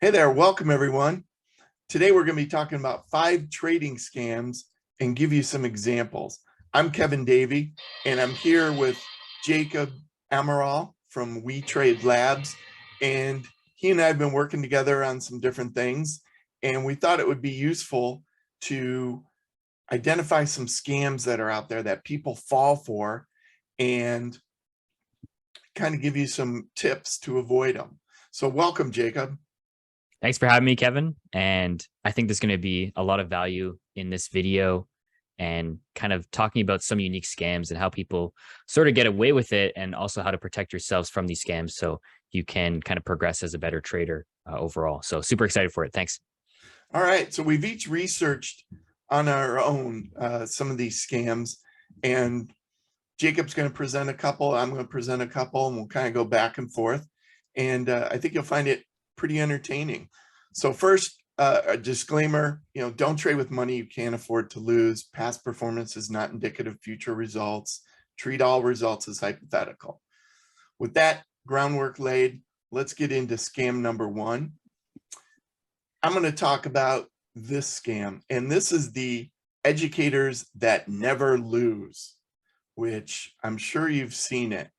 Hey there, welcome everyone. Today we're going to be talking about 5 trading scams and give you some examples. I'm Kevin Davey and I'm here with Jacob Amaral from We Trade Labs, and he and I have been working together on some different things, and we thought it would be useful to identify some scams that are out there that people fall for and kind of give you some tips to avoid them. So welcome, Jacob. Thanks for having me, Kevin. And I think there's going to be a lot of value in this video and kind of talking about some unique scams and how people sort of get away with it, and also how to protect yourselves from these scams so you can kind of progress as a better trader overall. So super excited for it. Thanks. All right, so we've each researched on our own some of these scams, and Jacob's going to present a couple, I'm going to present a couple, and we'll kind of go back and forth. And I think you'll find it pretty entertaining. So first, a disclaimer, don't trade with money you can't afford to lose. Past performance is not indicative of future results. Treat all results as hypothetical. With that groundwork laid, let's get into scam number 1. I'm going to talk about this scam, and this is the educators that never lose, which I'm sure you've seen it.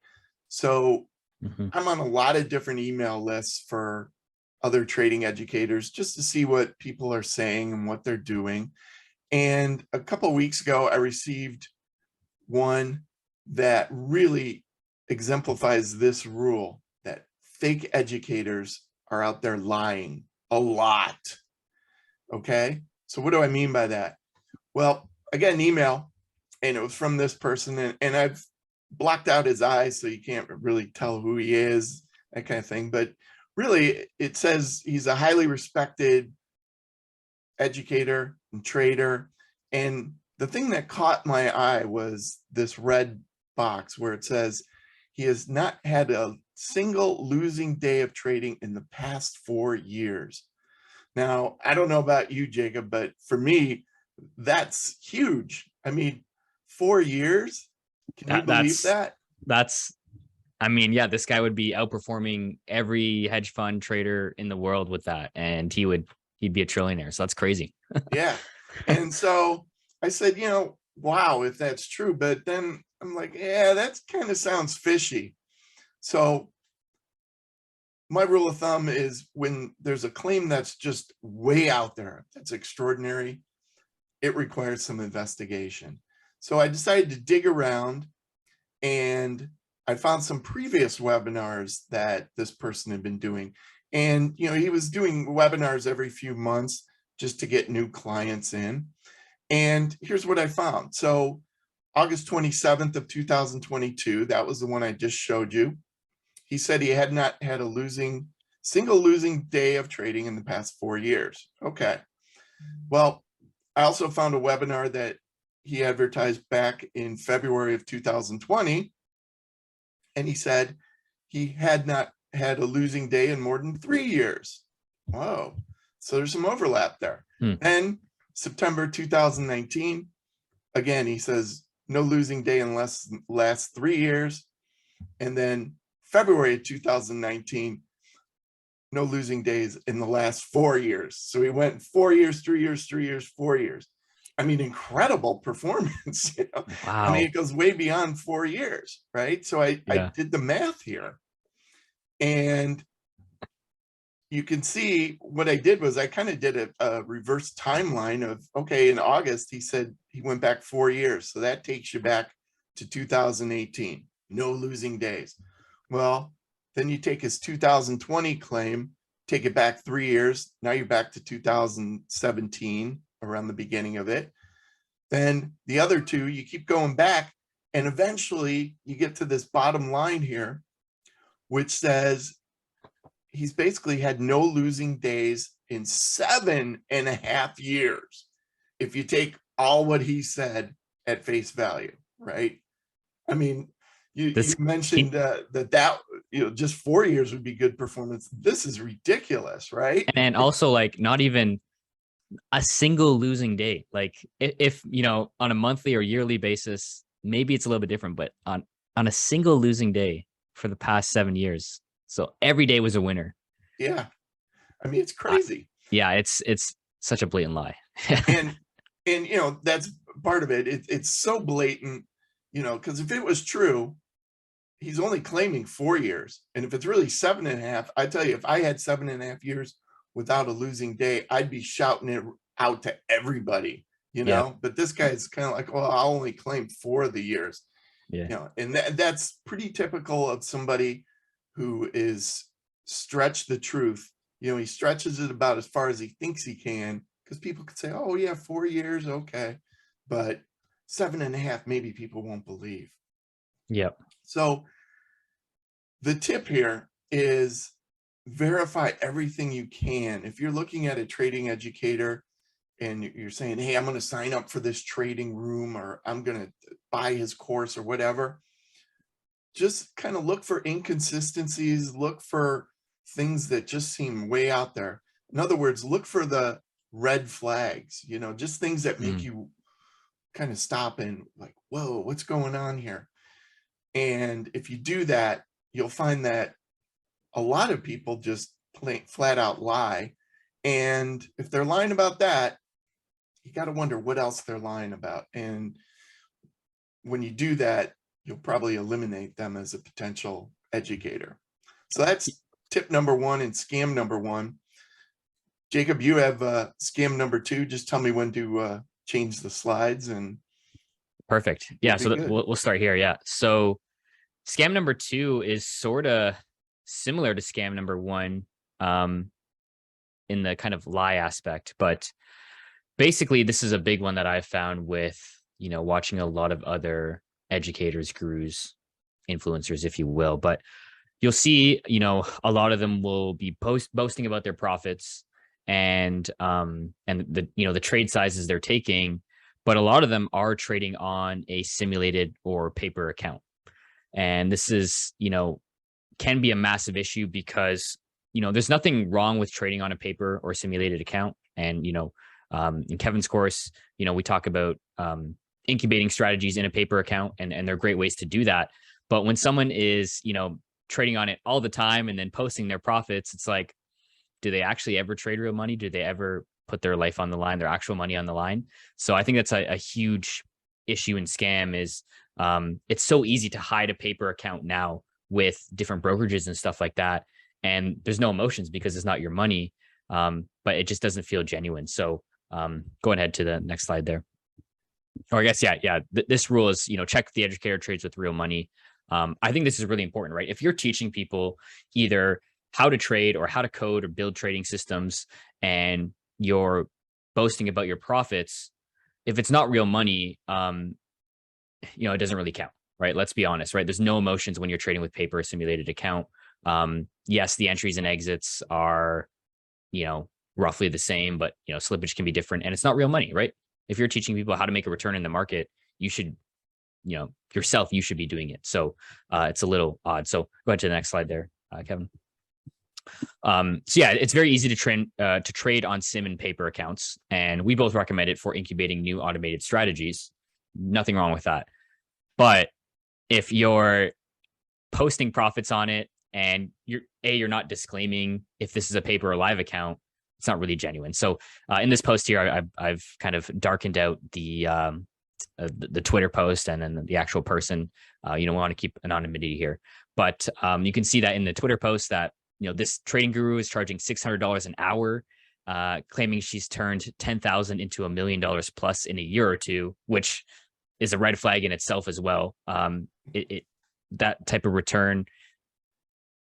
So I'm on a lot of different email lists for other trading educators just to see what people are saying and what they're doing. And a couple of weeks ago, I received one that really exemplifies this rule, that fake educators are out there lying a lot. Okay, so what do I mean by that? Well, I got an email and it was from this person, and I've blocked out his eyes so you can't really tell who he is, that kind of thing. But really, it says he's a highly respected educator and trader. And the thing that caught my eye was this red box where it says he has not had a single losing day of trading in the past 4 years. Now, I don't know about you, Jacob, but for me, that's huge. I mean, 4 years? Can you believe that? I mean, yeah, this guy would be outperforming every hedge fund trader in the world with that, and he'd be a trillionaire. So that's crazy. Yeah. And so I said, wow, if that's true. But then I'm like, yeah, that kind of sounds fishy. So my rule of thumb is when there's a claim that's just way out there, that's extraordinary, it requires some investigation. So I decided to dig around, and I found some previous webinars that this person had been doing. And, he was doing webinars every few months just to get new clients in. And here's what I found. So August 27th of 2022, that was the one I just showed you. He said he had not had a single losing day of trading in the past 4 years. Okay. Well, I also found a webinar that he advertised back in February of 2020. And he said he had not had a losing day in more than 3 years. Whoa. So there's some overlap there. Then September 2019, again, he says no losing day in last 3 years. And then February 2019, no losing days in the last 4 years. So he went 4 years, 3 years, 3 years, 4 years. I mean, incredible performance. Wow. I mean, it goes way beyond 4 years, right? So I did the math here, and you can see what I did was I kind of did a reverse timeline of, okay, in August, he said he went back 4 years. So that takes you back to 2018, no losing days. Well, then you take his 2020 claim, take it back 3 years. Now you're back to 2017, around the beginning of it. Then the other two, you keep going back, and eventually you get to this bottom line here, which says he's basically had no losing days in 7.5 years, if you take all what he said at face value, right? I mean, you mentioned that just 4 years would be good performance. This is ridiculous, right? And also, like, not even a single losing day. Like, if on a monthly or yearly basis, maybe it's a little bit different, but on a single losing day for the past 7 years, so every day was a winner. Yeah. I mean, it's I, crazy. yeah, it's such a blatant lie. And you know, that's part of it. It's so blatant, you know, because if it was true, he's only claiming 4 years. And if it's really 7.5, I tell you, if I had 7.5 years without a losing day, I'd be shouting it out to everybody, you Yeah, know. But this guy's kind of like, well, I'll only claim 4 of the years, yeah, you know, and that's pretty typical of somebody who is stretched the truth. You know, he stretches it about as far as he thinks he can, because people could say, oh yeah, 4 years, okay, but 7.5, maybe people won't believe. yeah. So the tip here is verify everything you can. If you're looking at a trading educator and you're saying, hey, I'm going to sign up for this trading room, or I'm going to buy his course or whatever, just kind of look for inconsistencies, look for things that just seem way out there. In other words, look for the red flags, you know, just things that make Mm, you kind of stop and like, whoa, what's going on here? And if you do that, you'll find that a lot of people just flat out lie. And if they're lying about that, you got to wonder what else they're lying about. And when you do that, you'll probably eliminate them as a potential educator. So that's tip number one and scam number one. Jacob, you have scam number two. Just tell me when to change the slides and perfect. we'll Yeah, be so good. we'll start here. Yeah. So scam number two is sort of similar to scam number one, um, in the kind of lie aspect, but basically this is a big one that I've found with, watching a lot of other educators, gurus, influencers, if you will. But you'll see, a lot of them will be boasting about their profits and the trade sizes they're taking, but a lot of them are trading on a simulated or paper account. And this is, can be a massive issue because, there's nothing wrong with trading on a paper or simulated account. And, in Kevin's course, we talk about incubating strategies in a paper account, and they're great ways to do that. But when someone is, trading on it all the time and then posting their profits, it's like, do they actually ever trade real money? Do they ever put their life on the line, their actual money on the line? So I think that's a huge issue in scam is it's so easy to hide a paper account now with different brokerages and stuff like that. And there's no emotions because it's not your money, but it just doesn't feel genuine. So go ahead to the next slide there. Or I guess, yeah. This rule is, check the educator trades with real money. I think this is really important, right? If you're teaching people either how to trade or how to code or build trading systems, and you're boasting about your profits, if it's not real money, it doesn't really count, right? Let's be honest, right? There's no emotions when you're trading with paper, simulated account. Yes, the entries and exits are, roughly the same, but slippage can be different, and it's not real money, right? If you're teaching people how to make a return in the market, you should, yourself, you should be doing it. So it's a little odd. So go ahead to the next slide there, Kevin. So yeah, it's very easy to trade on sim and paper accounts, and we both recommend it for incubating new automated strategies. Nothing wrong with that. But if you're posting profits on it and you're not disclaiming if this is a paper or live account, it's not really genuine. So in this post here, I've kind of darkened out the Twitter post and then the actual person. We want to keep anonymity here, but you can see that in the Twitter post that this trading guru is charging $600 an hour, claiming she's turned 10,000 into $1 million plus in a year or two, which is a red flag in itself as well. That type of return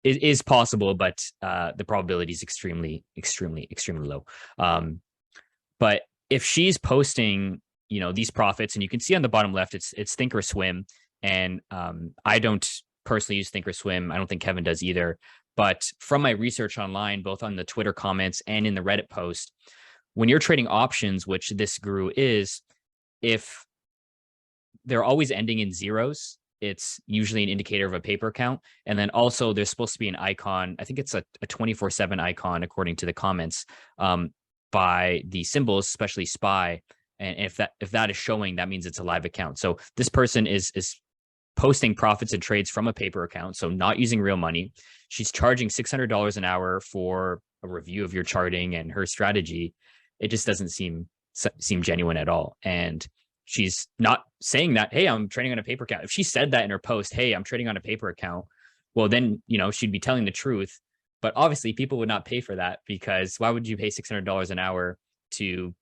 is possible, but the probability is extremely, extremely, extremely low. But if she's posting, these profits, and you can see on the bottom left, it's Thinkorswim, and I don't personally use Thinkorswim. I don't think Kevin does either. But from my research online, both on the Twitter comments and in the Reddit post, when you're trading options, which this guru is, if they're always ending in zeros, it's usually an indicator of a paper account. And then also there's supposed to be an icon. I think it's a 24/7 icon, according to the comments, by the symbols, especially SPY. And if that is showing, that means it's a live account. So this person is posting profits and trades from a paper account, so not using real money. She's charging $600 an hour for a review of your charting and her strategy, it just doesn't seem genuine at all. And she's not saying that, hey, I'm trading on a paper account. If she said that in her post, hey, I'm trading on a paper account, well, then, she'd be telling the truth. But obviously people would not pay for that, because why would you pay $600 an hour to,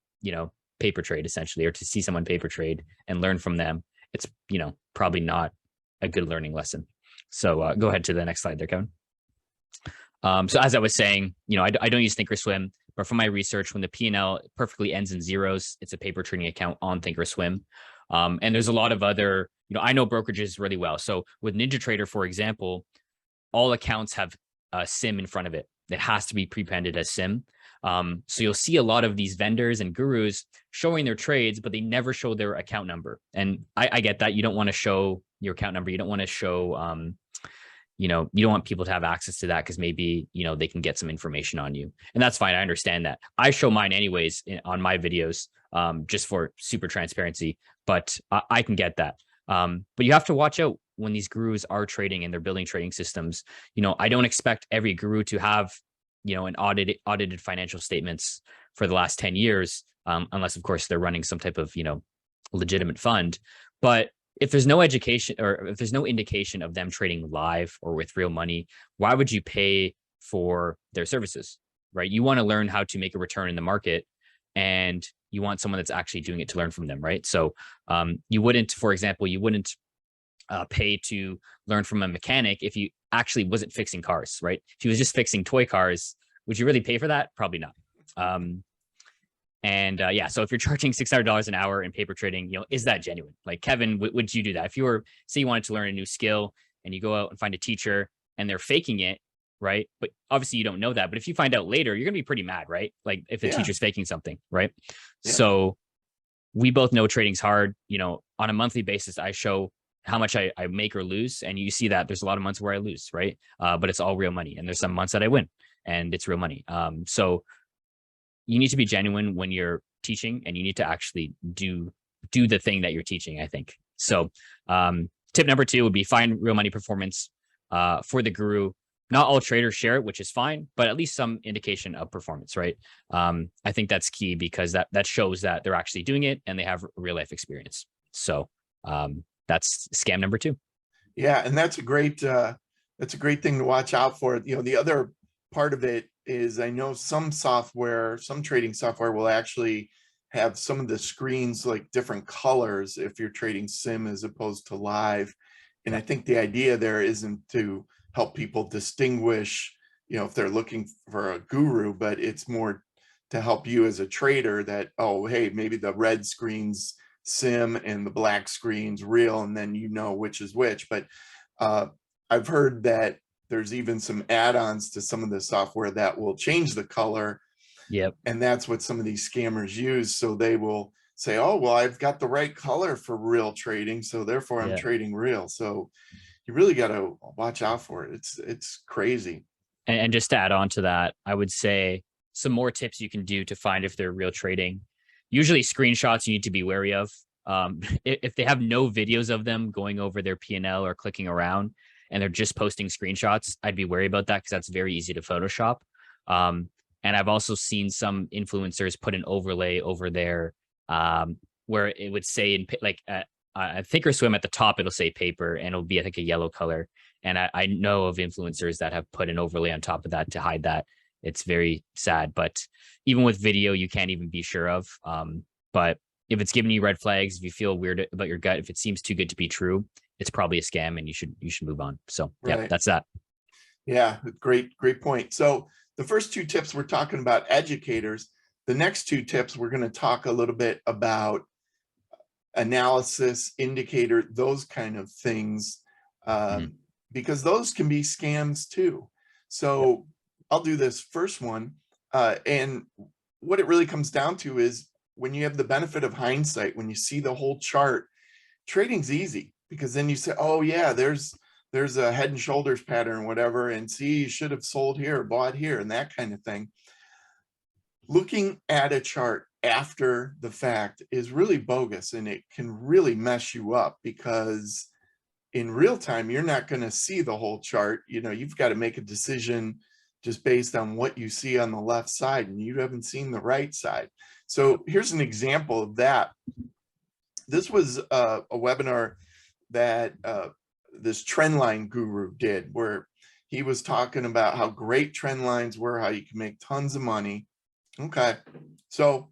paper trade essentially, or to see someone paper trade and learn from them? It's, probably not a good learning lesson. So go ahead to the next slide there, Kevin. So as I was saying, I don't use Thinkorswim, but from my research, when the P&L perfectly ends in zeros, it's a paper trading account on Thinkorswim. And there's a lot of other, I know brokerages really well. So with NinjaTrader, for example, all accounts have a SIM in front of it. It has to be pre-branded as SIM. So you'll see a lot of these vendors and gurus showing their trades, but they never show their account number. And I get that. You don't want to show your account number. You don't want to show, you don't want people to have access to that, because maybe, they can get some information on you. And that's fine. I understand that. I show mine anyways on my videos, just for super transparency, but I can get that. But you have to watch out when these gurus are trading and they're building trading systems. I don't expect every guru to have, an audited financial statements for the last 10 years, unless of course they're running some type of, legitimate fund. But if there's no education, or if there's no indication of them trading live or with real money, why would you pay for their services, right? You want to learn how to make a return in the market, and you want someone that's actually doing it to learn from them, right? So you wouldn't, for example, pay to learn from a mechanic if you actually wasn't fixing cars, right? If he was just fixing toy cars, would you really pay for that? Probably not. So if you're charging $600 an hour in paper trading, is that genuine? Like, Kevin, would you do that? If you were, say you wanted to learn a new skill and you go out and find a teacher and they're faking it, right? But obviously you don't know that. But if you find out later, you're going to be pretty mad, right? Like if the teacher's faking something, right? Yeah. So we both know trading's hard. On a monthly basis, I show how much I make or lose. And you see that there's a lot of months where I lose, right? But it's all real money. And there's some months that I win and it's real money. So you need to be genuine when you're teaching, and you need to actually do the thing that you're teaching, I think. So tip number 2 would be find real money performance for the guru. Not all traders share it, which is fine, but at least some indication of performance, right? I think that's key, because that shows that they're actually doing it and they have real life experience. So that's scam number 2. Yeah, and that's a great thing to watch out for. The other part of it is, I know some trading software will actually have some of the screens like different colors if you're trading sim as opposed to live. And I think the idea there isn't to help people distinguish, if they're looking for a guru, but it's more to help you as a trader that, oh, hey, maybe the red screen's sim and the black screen's real, and then which is which. But I've heard that there's even some add-ons to some of the software that will change the color. Yep. And that's what some of these scammers use. So they will say, oh, well, I've got the right color for real trading, so therefore I'm trading real. So you really got to watch out for it. It's crazy. And just to add on to that, I would say some more tips you can do to find if they're real trading. Usually screenshots you need to be wary of. If they have no videos of them going over their P&L or clicking around, and they're just posting screenshots, I'd be wary about that, because that's very easy to Photoshop. And I've also seen some influencers put an overlay over there where it would say I Thinkorswim at the top, it'll say paper, and it'll be like a yellow color. And I know of influencers that have put an overlay on top of that to hide that. It's very sad, but even with video, you can't even be sure of. But if it's giving you red flags, if you feel weird about your gut, if it seems too good to be true, it's probably a scam, and you should move on. So yeah, that's that. Yeah, great point. So the first 2 tips we're talking about educators. The next 2 tips, we're going to talk a little bit about analysis, indicator, those kind of things, because those can be scams too. So I'll do this first one. And what it really comes down to is, when you have the benefit of hindsight, when you see the whole chart, trading's easy, because then you say, oh yeah, there's a head and shoulders pattern, whatever, and see, you should have sold here, bought here, and that kind of thing. Looking at a chart after the fact is really bogus, and it can really mess you up, because in real time, you're not going to see the whole chart. You've got to make a decision just based on what you see on the left side, and you haven't seen the right side. So here's an example of that. This was a webinar that this Trendline guru did, where he was talking about how great trend lines were, how you can make tons of money. Okay, so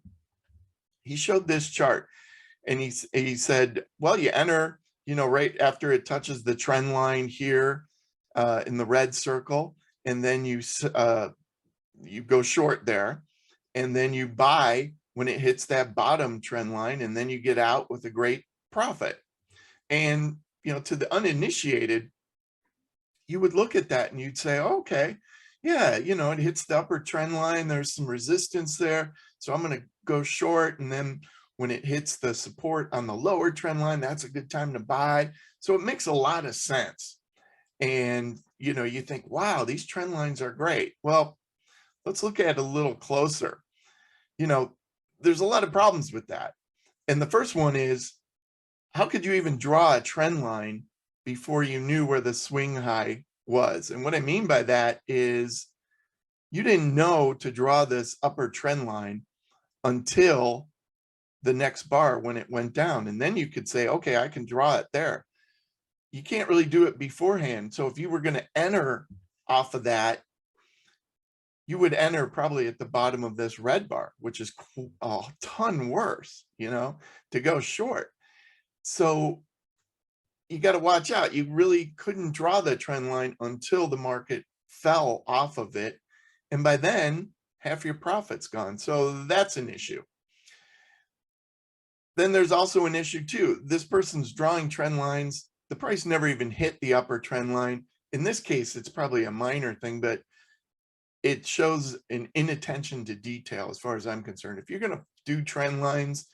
he showed this chart, and he said, well, you enter, right after it touches the trend line here in the red circle, and then you go short there, and then you buy when it hits that bottom trend line, and then you get out with a great profit. And to the uninitiated, you would look at that and you'd say, okay, yeah, it hits the upper trend line, there's some resistance there, so I'm going to go short, and then when it hits the support on the lower trend line, that's a good time to buy. So it makes a lot of sense. And you think, wow, these trend lines are great. Well, let's look at it a little closer. There's a lot of problems with that. And the first one is, how could you even draw a trend line before you knew where the swing high was? And what I mean by that is, you didn't know to draw this upper trend line until the next bar when it went down. And then you could say, okay, I can draw it there. You can't really do it beforehand. So if you were going to enter off of that, you would enter probably at the bottom of this red bar, which is a ton worse, to go short. So you got to watch out. You really couldn't draw the trend line until the market fell off of it. And by then, half your profit's gone. So that's an issue. Then there's also an issue too. This person's drawing trend lines. The price never even hit the upper trend line. In this case, it's probably a minor thing, but it shows an inattention to detail as far as I'm concerned. If you're going to do trend lines,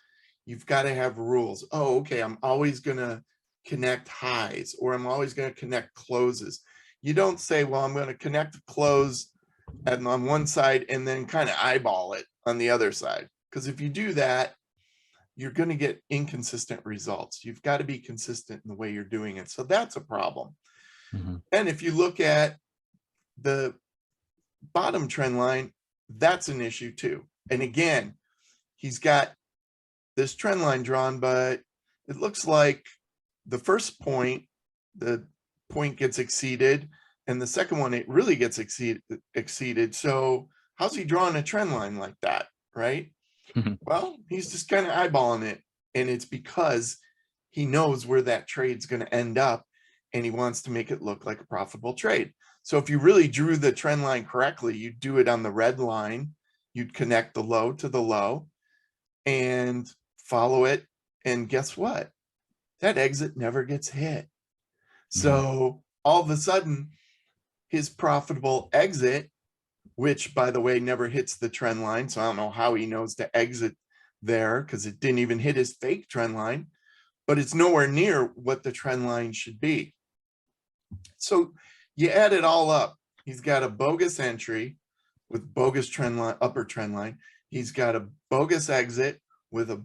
you've got to have rules. Oh, okay, I'm always going to connect highs, or I'm always going to connect closes. You don't say, well, I'm going to connect the close on one side and then kind of eyeball it on the other side. Because if you do that, you're going to get inconsistent results. You've got to be consistent in the way you're doing it. So that's a problem. And if you look at the bottom trend line, that's an issue too. And again, he's got this trend line drawn, but it looks like the first point, the point gets exceeded, and the second one, it really gets exceeded. So how's he drawing a trend line like that, right? Well, he's just kind of eyeballing it, and it's because he knows where that trade's going to end up, and he wants to make it look like a profitable trade. So if you really drew the trend line correctly, you'd do it on the red line, you'd connect the low to the low and follow it. And guess what? That exit never gets hit. So all of a sudden, his profitable exit, which by the way, never hits the trend line. So I don't know how he knows to exit there, because it didn't even hit his fake trend line, but it's nowhere near what the trend line should be. So you add it all up. He's got a bogus entry with bogus trend line, upper trend line. He's got a bogus exit with a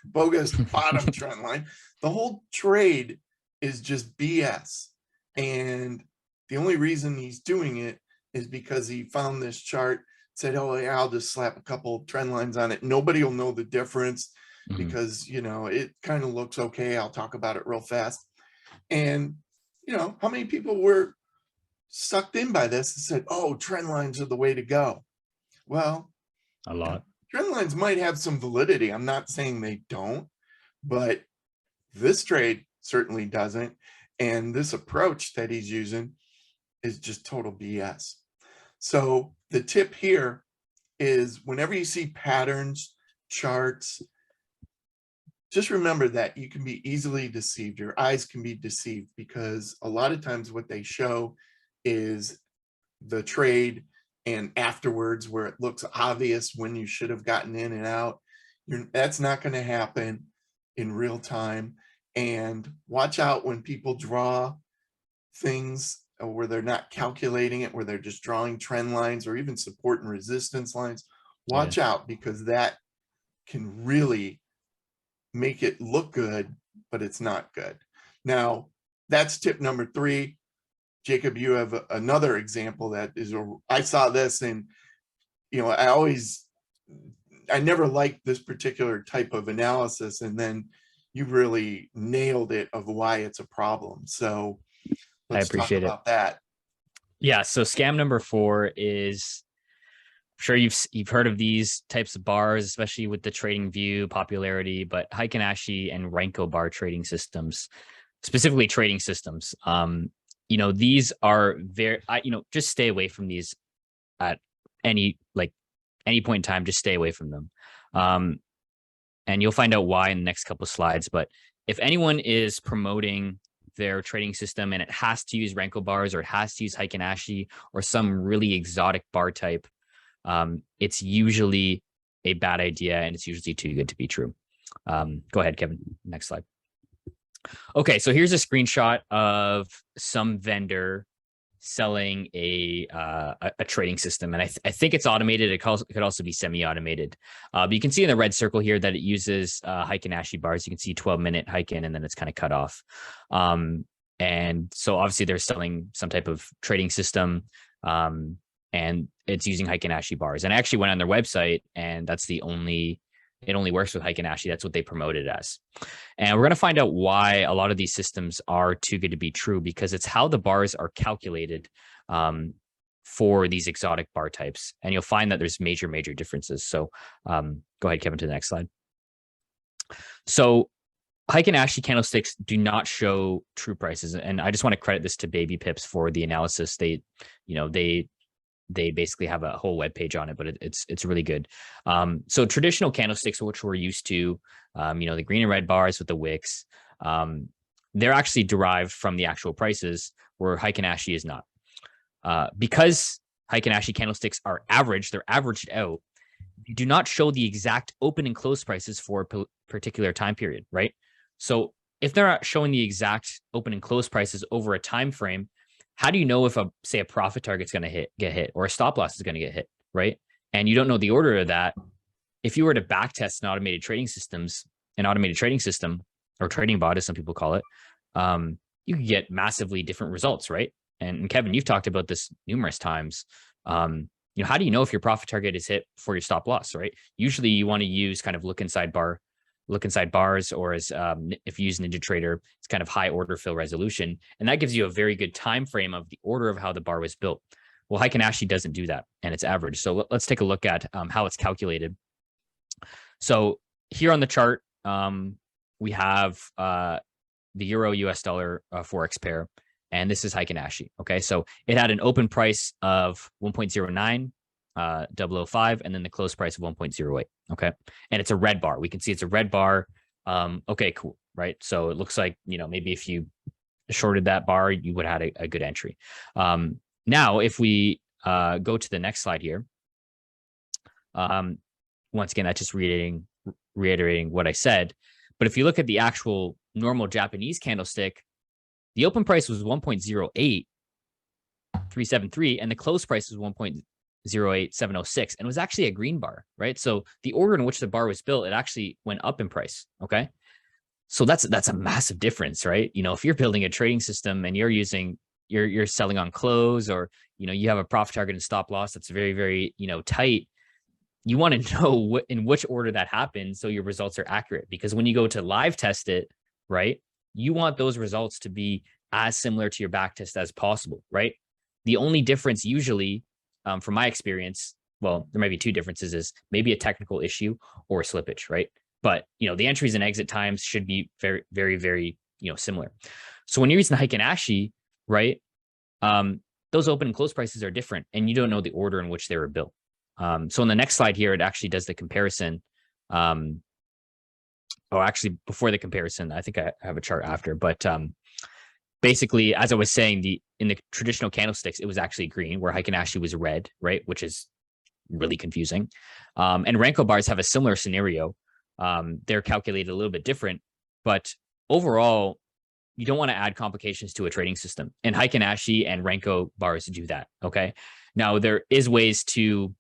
bogus bottom trend line. The whole trade is just BS. And the only reason he's doing it is because he found this chart, said, oh yeah, I'll just slap a couple trend lines on it. Nobody will know the difference because, it kind of looks okay. I'll talk about it real fast. And, how many people were sucked in by this and said, oh, trend lines are the way to go? Well, a lot. Trend lines might have some validity. I'm not saying they don't, but this trade certainly doesn't. And this approach that he's using is just total BS. So the tip here is, whenever you see patterns, charts, just remember that you can be easily deceived. Your eyes can be deceived, because a lot of times what they show is the trade, and afterwards where it looks obvious when you should have gotten in and out. That's not going to happen in real time. And watch out when people draw things where they're not calculating it, where they're just drawing trend lines or even support and resistance lines. Watch out, because that can really make it look good, but it's not good. Now, that's tip number 3. Jacob, you have another example that is, I saw this, and I never liked this particular type of analysis, and then you really nailed it of why it's a problem. So I let's talk appreciate it. about that. Yeah. So scam number 4 is, I'm sure you've heard of these types of bars, especially with the Trading View popularity, but Heikin-Ashi and Renko bar trading systems, specifically trading systems. These are very, just stay away from these at any point in time. Just stay away from them. And you'll find out why in the next couple of slides. But if anyone is promoting their trading system and it has to use Renko bars, or it has to use Heikin-Ashi or some really exotic bar type, it's usually a bad idea, and it's usually too good to be true. Go ahead, Kevin. Next slide. Okay, so here's a screenshot of some vendor selling a trading system, and I think it's automated. It could also be semi-automated. But you can see in the red circle here that it uses Heikin-Ashi bars. You can see 12-minute Heikin, and then it's kind of cut off. And so obviously they're selling some type of trading system, and it's using Heikin-Ashi bars. And I actually went on their website, and it only works with Heikin-Ashi. That's what they promote it as. And we're going to find out why a lot of these systems are too good to be true, because it's how the bars are calculated for these exotic bar types. And you'll find that there's major differences. So go ahead, Kevin, to the next slide. So Heikin-Ashi candlesticks do not show true prices. And I just want to credit this to Baby Pips for the analysis. They basically have a whole web page on it, but it's really good. So traditional candlesticks, which we're used to, the green and red bars with the wicks, they're actually derived from the actual prices, where Heikin-Ashi is not. Because Heikin-Ashi candlesticks are averaged, they're averaged out, they do not show the exact open and close prices for a particular time period, right? So if they're not showing the exact open and close prices over a time frame, how do you know if a profit target's going to get hit, or a stop loss is going to get hit, right? And you don't know the order of that. If you were to backtest an automated trading system, or trading bot, as some people call it, you could get massively different results, right? And Kevin, you've talked about this numerous times. How do you know if your profit target is hit for your stop loss, right? Usually you want to use kind of look inside bars, or as if you use NinjaTrader, it's kind of high order fill resolution, and that gives you a very good time frame of the order of how the bar was built. Well, Heikin-Ashi doesn't do that, and it's average. So let's take a look at how it's calculated. So here on the chart, we have the euro US dollar forex pair, and this is Heikin-Ashi. Okay, so it had an open price of 1.09. 005, and then the close price of 1.08. Okay. And it's a red bar. We can see it's a red bar. Okay, cool. Right. So it looks like, maybe if you shorted that bar, you would have had a good entry. Now, if we go to the next slide here, once again, that's just reiterating what I said. But if you look at the actual normal Japanese candlestick, the open price was 1.08373, and the close price was 1.08706, and it was actually a green bar, right? So the order in which the bar was built, it actually went up in price. Okay. So that's a massive difference, right? If you're building a trading system and you're selling on close, or, you have a profit target and stop loss that's very, very, tight, you want to know in which order that happened, so your results are accurate. Because when you go to live test it, right, you want those results to be as similar to your back test as possible, right? The only difference usually, from my experience, well, there might be two differences, is maybe a technical issue or a slippage, right? But, the entries and exit times should be very, very, very, similar. So when you're using Heikin-Ashi, right, those open and close prices are different, and you don't know the order in which they were built. So on the next slide here, it actually does the comparison. Actually, before the comparison, I think I have a chart after, but basically, as I was saying, in the traditional candlesticks, it was actually green, where Heikin-Ashi was red, right? Which is really confusing. And Renko bars have a similar scenario. They're calculated a little bit different, but overall, you don't want to add complications to a trading system. And Heikin-Ashi and Renko bars do that. Okay. Now, there is ways to,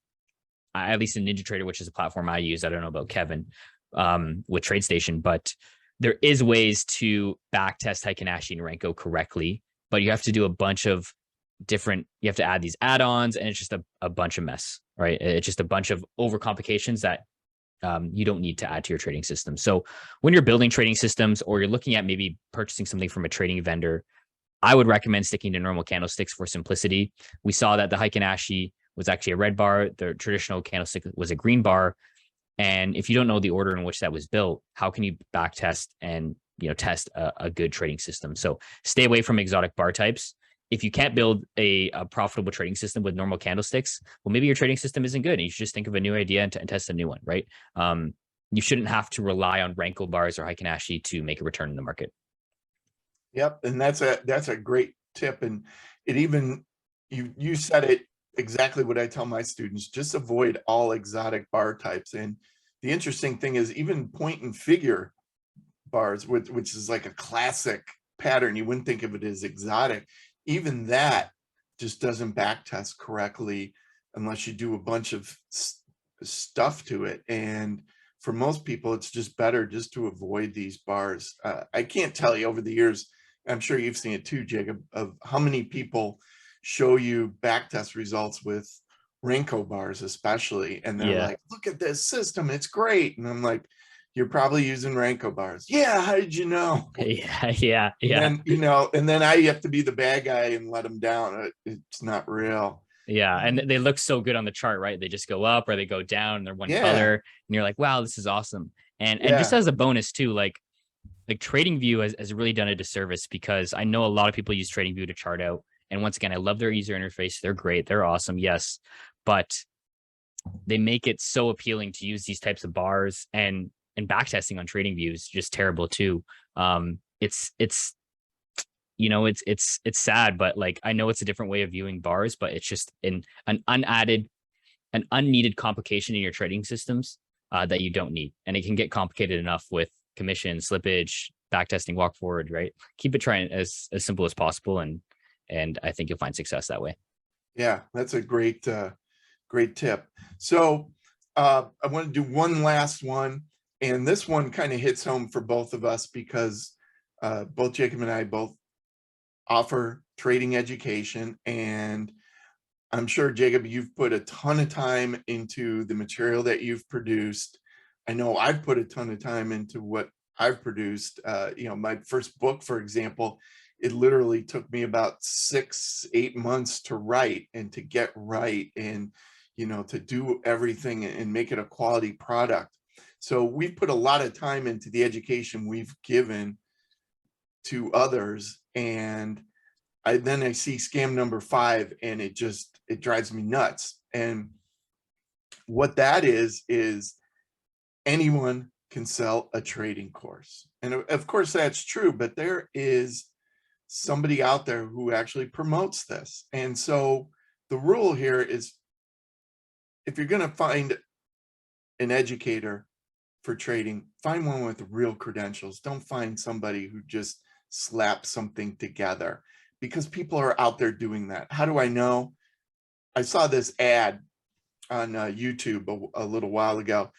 at least in NinjaTrader, which is a platform I use, I don't know about Kevin, with TradeStation, but there is ways to back test Heikin-Ashi and Renko correctly but you have to do a bunch of you have to add these add-ons, and it's just a bunch of mess, right? It's just a bunch of overcomplications that you don't need to add to your trading system. So when you're building trading systems or you're looking at maybe purchasing something from a trading vendor, I would recommend sticking to normal candlesticks for simplicity. We saw that the Heiken Ashi was actually a red bar. The traditional candlestick was a green bar. And if you don't know the order in which that was built, how can you back test and test a good trading system? So stay away from exotic bar types. If you can't build a profitable trading system with normal candlesticks, well, maybe your trading system isn't good, and you should just think of a new idea and test a new one, right? You shouldn't have to rely on Renko bars or Heiken Ashi to make a return in the market. Yep, and that's a great tip, and it even you said it exactly what I tell my students: just avoid all exotic bar types. And the interesting thing is, even point and figure bars, which is like a classic pattern, you wouldn't think of it as exotic. Even that just doesn't back test correctly unless you do a bunch of stuff to it. And for most people, it's just better just to avoid these bars. I can't tell you over the years, I'm sure you've seen it too, Jacob, of how many people show you backtest results with Renko bars, especially, and they're like, look at this system, it's great. And I'm like, you're probably using Renko bars. Yeah, how did you know? Yeah. And then, and then I have to be the bad guy and let them down. It's not real. Yeah, and they look so good on the chart, right? They just go up or they go down, and they're one color, and you're like, wow, this is awesome. And just as a bonus too, like TradingView has really done a disservice, because I know a lot of people use TradingView to chart out. And once again, I love their user interface. They're great. They're awesome. Yes. But they make it so appealing to use these types of bars, and backtesting on TradingView is just terrible too. It's it's sad, but like, I know it's a different way of viewing bars, but it's just an unneeded complication in your trading systems that you don't need. And it can get complicated enough with commission, slippage, backtesting, walk forward, right? Keep it trying as simple as possible. And I think you'll find success that way. Yeah, that's a great tip. So I want to do one last one. And this one kind of hits home for both of us, because both Jacob and I both offer trading education. And I'm sure, Jacob, you've put a ton of time into the material that you've produced. I know I've put a ton of time into what I've produced. My first book, for example, it literally took me about 6-8 months to write and to get right, and to do everything and make it a quality product. So we've put a lot of time into the education we've given to others. And then I see scam number 5, and it drives me nuts. And what that is anyone can sell a trading course. And of course that's true, but there is somebody out there who actually promotes this. And so the rule here is, if you're going to find an educator for trading, find one with real credentials. Don't find somebody who just slaps something together, because people are out there doing that. How do I know? I saw this ad on YouTube a little while ago,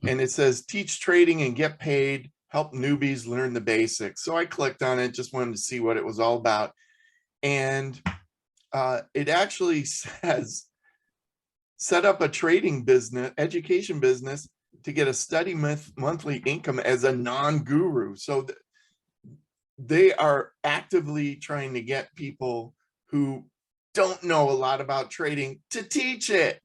and it says, teach trading and get paid, help newbies learn the basics. So I clicked on it, just wanted to see what it was all about. And it actually says, set up a trading business, education business, to get a steady monthly income as a non-guru. So they are actively trying to get people who don't know a lot about trading to teach it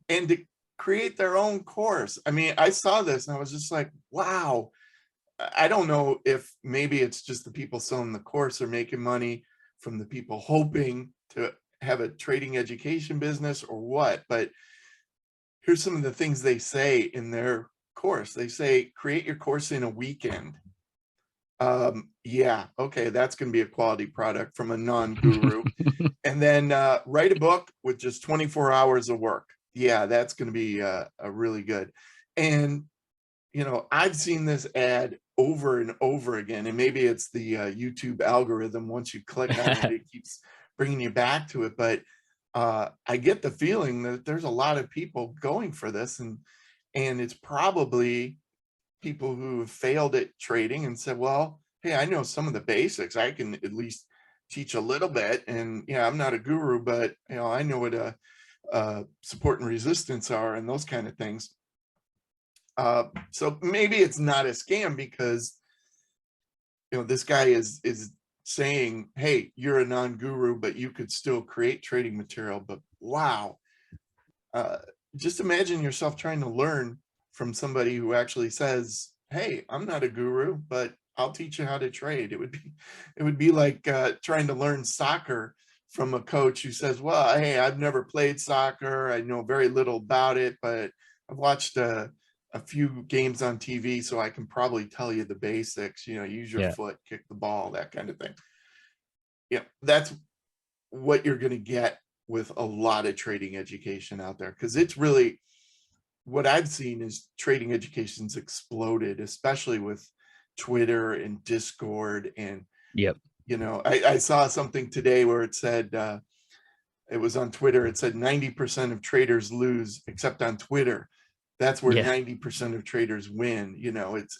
and to create their own course. I mean, I saw this and I was just like, wow. I don't know if maybe it's just the people selling the course are making money from the people hoping to have a trading education business or what, but here's some of the things they say in their course. They say, create your course in a weekend. Yeah, okay, that's going to be a quality product from a non-guru. And then write a book with just 24 hours of work. Yeah, that's going to be a really good. And I've seen this ad over and over again, and maybe it's the YouTube algorithm. Once you click on it, it keeps bringing you back to it. But I get the feeling that there's a lot of people going for this, and it's probably people who have failed at trading and said, well, hey, I know some of the basics. I can at least teach a little bit, and yeah, I'm not a guru, but I know what support and resistance are and those kind of things. So maybe it's not a scam because this guy is saying, hey, you're a non-guru, but you could still create trading material. But wow, just imagine yourself trying to learn from somebody who actually says, hey, I'm not a guru, but I'll teach you how to trade. It would be like trying to learn soccer from a coach who says, well, hey, I've never played soccer, I know very little about it, but I've watched a few games on TV, so I can probably tell you the basics, use your Yeah. foot, kick the ball, that kind of thing. Yeah, that's what you're going to get with a lot of trading education out there, because it's really, what I've seen is trading education's exploded, especially with Twitter and Discord. And Yep. I saw something today where it said, it was on Twitter, it said 90% of traders lose, except on Twitter. That's where Yeah. 90% of traders win.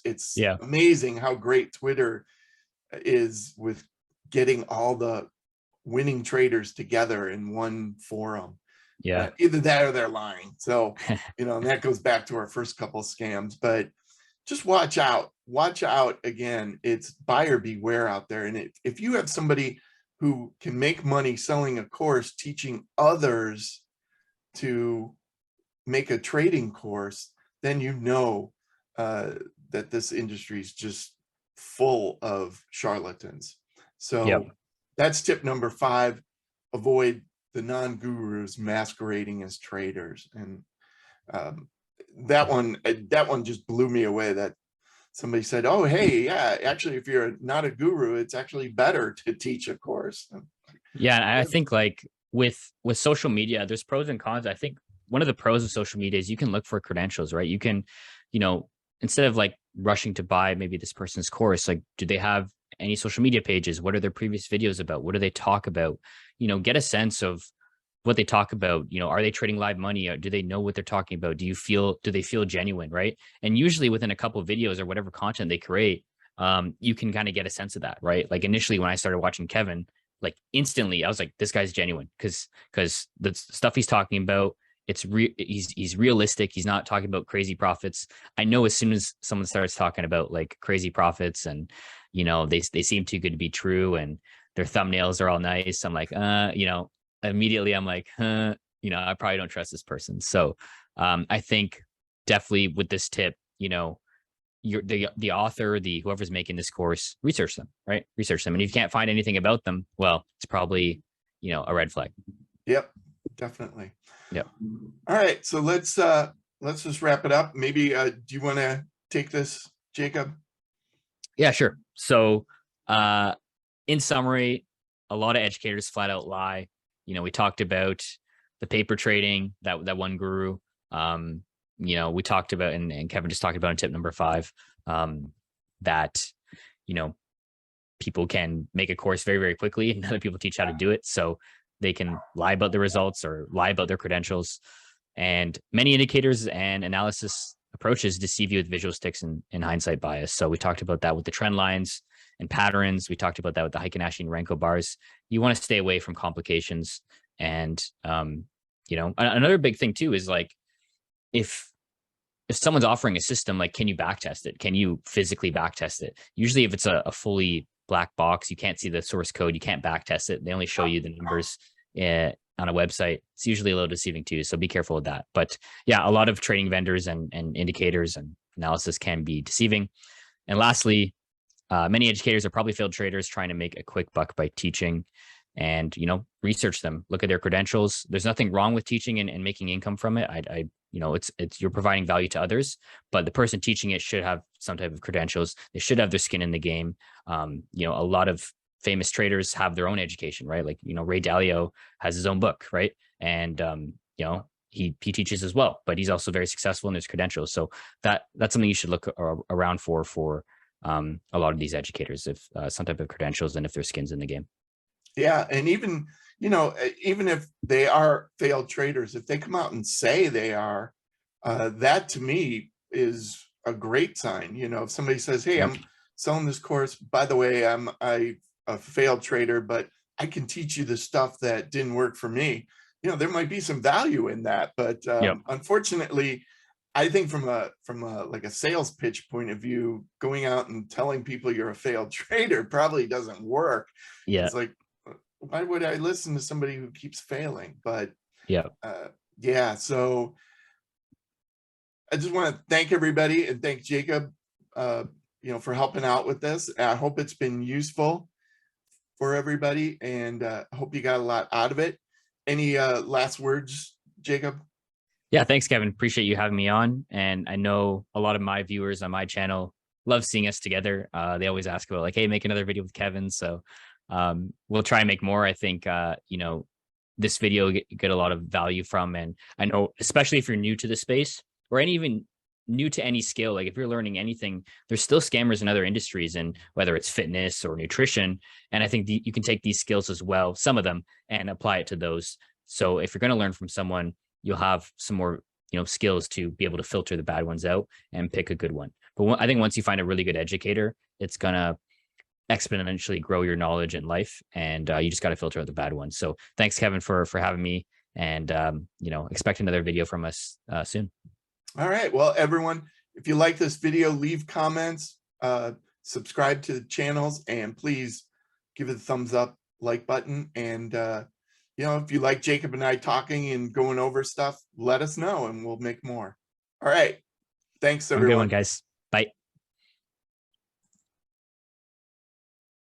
It's Yeah. amazing how great Twitter is with getting all the winning traders together in one forum. Yeah. Either that or they're lying. So, and that goes back to our first couple of scams, but just watch out again. It's buyer beware out there. And if you have somebody who can make money selling a course, teaching others to make a trading course, then that this industry is just full of charlatans. Yep. So that's tip number 5: avoid the non-gurus masquerading as traders. And um, that one just blew me away, that somebody said, oh, hey, yeah, actually, if you're not a guru, it's actually better to teach a course. Yeah, and I think like with social media, there's pros and cons. I think one of the pros of social media is you can look for credentials, right? You can, you know, instead of like rushing to buy maybe this person's course, like, do they have any social media pages? What are their previous videos about? What do they talk about? Get a sense of what they talk about. Are they trading live money? Or do they know what they're talking about? Do they feel genuine, right? And usually within a couple of videos or whatever content they create, you can kind of get a sense of that, right? Like initially when I started watching Kevin, like instantly I was like, this guy's genuine, because the stuff he's talking about, he's realistic. He's not talking about crazy profits. I know as soon as someone starts talking about like crazy profits and they seem too good to be true and their thumbnails are all nice, I'm like, immediately I'm like, I probably don't trust this person. So I think definitely with this tip, you're the author, whoever's making this course, research them, right? Research them. And if you can't find anything about them, well, it's probably, a red flag. Yep, definitely. Yep. All right, so let's just wrap it up. Maybe do you want to take this, Jacob? Yeah, sure. So in summary, a lot of educators flat out lie. We talked about the paper trading, that one guru. We talked about, and Kevin just talked about in tip number 5, that, people can make a course very, very quickly and other people teach how to do it. So they can lie about the results or lie about their credentials. And many indicators and analysis approaches deceive you with visual sticks and hindsight bias. So we talked about that with the trend lines and patterns. We talked about that with the Heikin-Ashi and Renko bars. You want to stay away from complications. And, another big thing too is like, if someone's offering a system, like, can you back test it? Can you physically back test it? Usually if it's a fully black box, you can't see the source code, you can't back test it. They only show you the numbers on a website. It's usually a little deceiving too. So be careful with that. But yeah, a lot of trading vendors and indicators and analysis can be deceiving. And lastly, many educators are probably failed traders trying to make a quick buck by teaching. And research them, look at their credentials. There's nothing wrong with teaching and making income from it. It's you're providing value to others, but the person teaching it should have some type of credentials. They should have their skin in the game. A lot of famous traders have their own education, right? Like Ray Dalio has his own book, right? And he teaches as well, but he's also very successful in his credentials. So that's something you should look around for a lot of these educators, if some type of credentials and if their skin's in the game. Yeah, and even if they are failed traders, if they come out and say they are, that to me is a great sign. If somebody says, hey, I'm selling this course, by the way, I'm a failed trader, but I can teach you the stuff that didn't work for me. You know, there might be some value in that, but Yep. unfortunately, I think from a like a sales pitch point of view, going out and telling people you're a failed trader probably doesn't work. Yeah. It's like, why would I listen to somebody who keeps failing? But Yeah. yeah, so I just want to thank everybody and thank Jacob, you know, for helping out with this. I hope it's been useful for everybody, and I hope you got a lot out of it. Any last words, Jacob? Yeah, thanks, Kevin. Appreciate you having me on. And I know a lot of my viewers on my channel love seeing us together. They always ask about like, hey, make another video with Kevin. So we'll try and make more. I think you know, this video get a lot of value from. And I know, especially if you're new to the space or any even new to any skill, like if you're learning anything, there's still scammers in other industries, and whether it's fitness or nutrition. And I think you can take these skills as well, some of them, and apply it to those. So if you're going to learn from someone, you'll have some more, you know, skills to be able to filter the bad ones out and pick a good one. But I think once you find a really good educator, it's gonna exponentially grow your knowledge in life, and you just got to filter out the bad ones. So thanks, Kevin, for having me, and you know, expect another video from us soon. All right, well, everyone, if you like this video, leave comments, subscribe to the channels, and please give it a thumbs up, like button. And you know, if you like Jacob and I talking and going over stuff, let us know and we'll make more. All right, thanks Have a good one, everyone. guys. Bye.